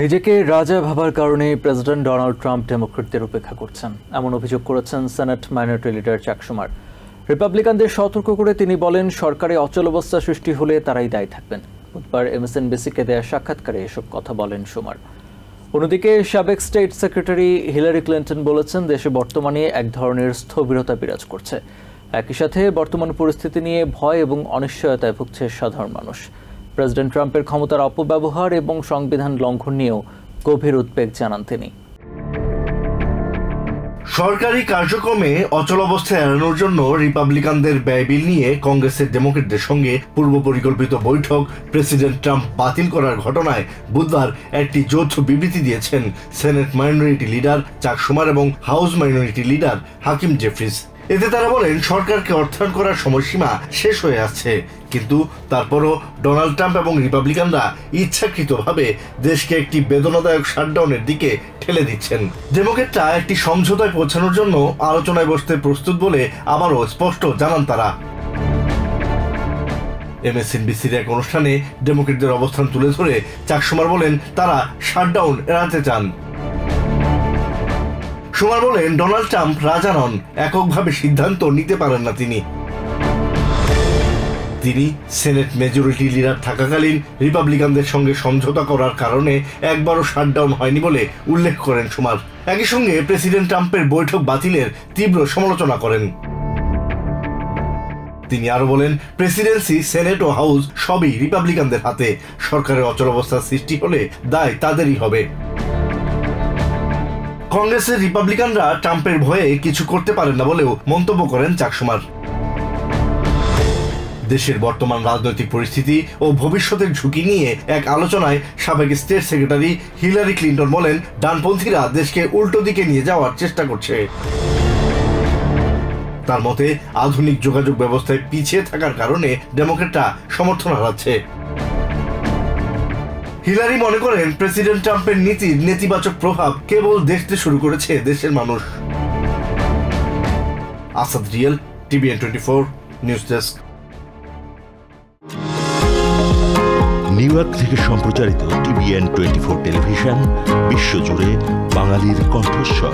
নিজেকে রাজা ভাবার কারণে প্রেসিডেন্ট ডোনাল্ড ট্রাম্প ডেমোক্রেটদের উপেক্ষা করছেন, এমন অভিযোগ করেছেন সেনেট মাইনরিটি লিডার চাক শুমার। রিপাবলিকানদের সতর্ক করে তিনি বলেন, সরকারে অচলাবস্থা সৃষ্টি হলে তারাই দায়ী থাকবেন। বুধবার এমএসএনবিসিকে দেয়া সাক্ষাৎকারে এসব কথা বলেন শুমার। অন্যদিকে সাবেক স্টেট সেক্রেটারি হিলারি ক্লিন্টন বলেছেন, দেশে বর্তমানে এক ধরনের স্থবিরতা বিরাজ করছে। একই সাথে বর্তমান পরিস্থিতি নিয়ে ভয় এবং অনিশ্চয়তায় ভুগছে সাধারণ মানুষ। প্রেসিডেন্ট ট্রাম্পের ক্ষমতার অপব্যবহার এবং সংবিধান লঙ্ঘন নিয়েও গভীর উদ্বেগ জানান তিনি। সরকারি কার্যক্রমে অচলাবস্থা এড়ানোর জন্য রিপাবলিকানদের ব্যয় বিল নিয়ে কংগ্রেসের ডেমোক্রেটদের সঙ্গে পূর্ব পরিকল্পিত বৈঠক প্রেসিডেন্ট ট্রাম্প বাতিল করার ঘটনায় বুধবার একটি যৌথ বিবৃতি দিয়েছেন সেনেট মাইনরিটি লিডার চাক শুমার এবং হাউস মাইনরিটি লিডার হাকিম জেফ্রিস। এতে তারা বলেন, সরকারকে অর্থায়ন করার সময়সীমা শেষ হয়ে আসছে, কিন্তু তারপরও ডোনাল্ড ট্রাম্প এবং রিপাবলিকানরা ইচ্ছাকৃতভাবে দেশকে একটি বেদনাদায়ক শাটডাউনের দিকে ঠেলে দিচ্ছেন। ডেমোক্রেটরা একটি সমঝোতায় পৌঁছানোর জন্য আলোচনায় বসতে প্রস্তুত বলে আবারও স্পষ্ট জানান তারা। এমএসএনবিসির এক অনুষ্ঠানে ডেমোক্রেটদের অবস্থান তুলে ধরে চাক শুমার বলেন, তারা শাটডাউন এড়াতে চান। শুমার বলেন, ডোনাল্ড ট্রাম্প রাজা নন, এককভাবে সিদ্ধান্ত নিতে পারেন না তিনি সেনেট মেজরিটি লিডার থাকাকালীন রিপাবলিকানদের সঙ্গে সমঝোতা করার কারণে একবারও শাটডাউন হয়নি বলে উল্লেখ করেন শুমার। একই সঙ্গে প্রেসিডেন্ট ট্রাম্পের বৈঠক বাতিলের তীব্র সমালোচনা করেন তিনি। আরো বলেন, প্রেসিডেন্সি, সেনেট ও হাউস সবই রিপাবলিকানদের হাতে। সরকারের অচলাবস্থার সৃষ্টি হলে দায় তাদেরই হবে। কংগ্রেসের রিপাবলিকানরা ট্রাম্পের ভয়ে কিছু করতে পারেন না বলেও মন্তব্য করেন চাক শুমার। দেশের বর্তমান রাজনৈতিক পরিস্থিতি ও ভবিষ্যতের ঝুঁকি নিয়ে এক আলোচনায় সাবেক স্টেট সেক্রেটারি হিলারি ক্লিন্টন বলেন, ডানপন্থীরা দেশকে উল্টো দিকে নিয়ে যাওয়ার চেষ্টা করছে। তার মতে, আধুনিক যোগাযোগ ব্যবস্থায় পিছিয়ে থাকার কারণে ডেমোক্রেটরা সমর্থন হারাচ্ছে। হিলারি মনে করেন, প্রেসিডেন্ট ট্রাম্পের নীতির নেতিবাচক প্রভাব কেবল দেখতে শুরু করেছে দেশের মানুষ। Asad real, TVN 24 news desk. New York থেকে সম্প্রচারিত টিভিএন 24 টেলিভিশন বিশ্বজুড়ে বাঙালির কণ্ঠস্বর।